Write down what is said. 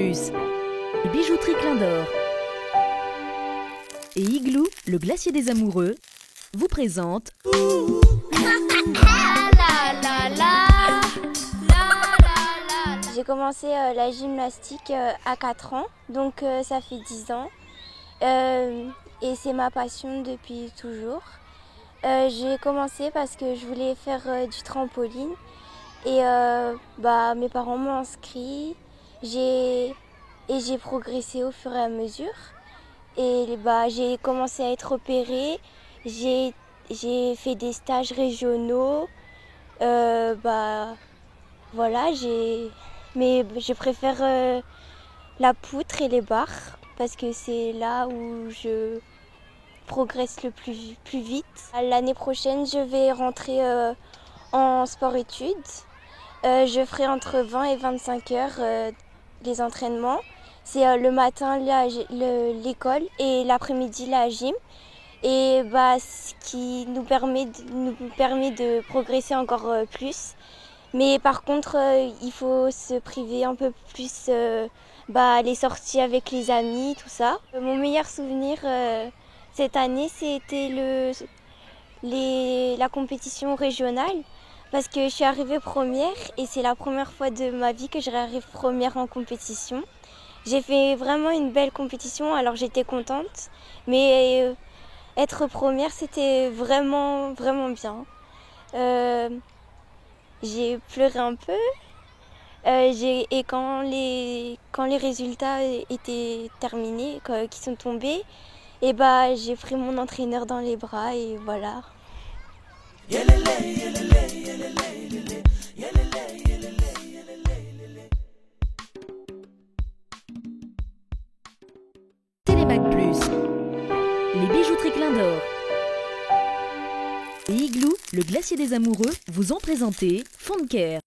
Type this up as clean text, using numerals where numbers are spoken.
Plus, Bijouterie Clin d'Or et Igloo, le glacier des amoureux, vous présente J'ai commencé la gymnastique à 4 ans, donc ça fait 10 ans. Et c'est ma passion depuis toujours. J'ai commencé parce que je voulais faire du trampoline. Et mes parents m'ont inscrit. J'ai progressé au fur et à mesure. Et j'ai commencé à être repérée. J'ai fait des stages régionaux. Voilà, mais je préfère la poutre et les barres parce que c'est là où je progresse le plus vite. L'année prochaine, je vais rentrer en sport-études. Je ferai entre 20 et 25 heures les entraînements. C'est le matin l'école et l'après-midi la gym. Et ce qui nous permet de progresser encore plus. Mais par contre, il faut se priver un peu plus les sorties avec les amis, tout ça. Mon meilleur souvenir cette année, c'était la compétition régionale. Parce que je suis arrivée première et c'est la première fois de ma vie que j'arrive première en compétition. J'ai fait vraiment une belle compétition, alors j'étais contente. Mais être première, c'était vraiment, vraiment bien. J'ai pleuré un peu. Et quand les résultats étaient terminés, qui sont tombés, j'ai pris mon entraîneur dans les bras et voilà. Télémac Plus, les bijouteries Clin d'Or et Igloo, le glacier des amoureux, vous ont présenté Fond de Care.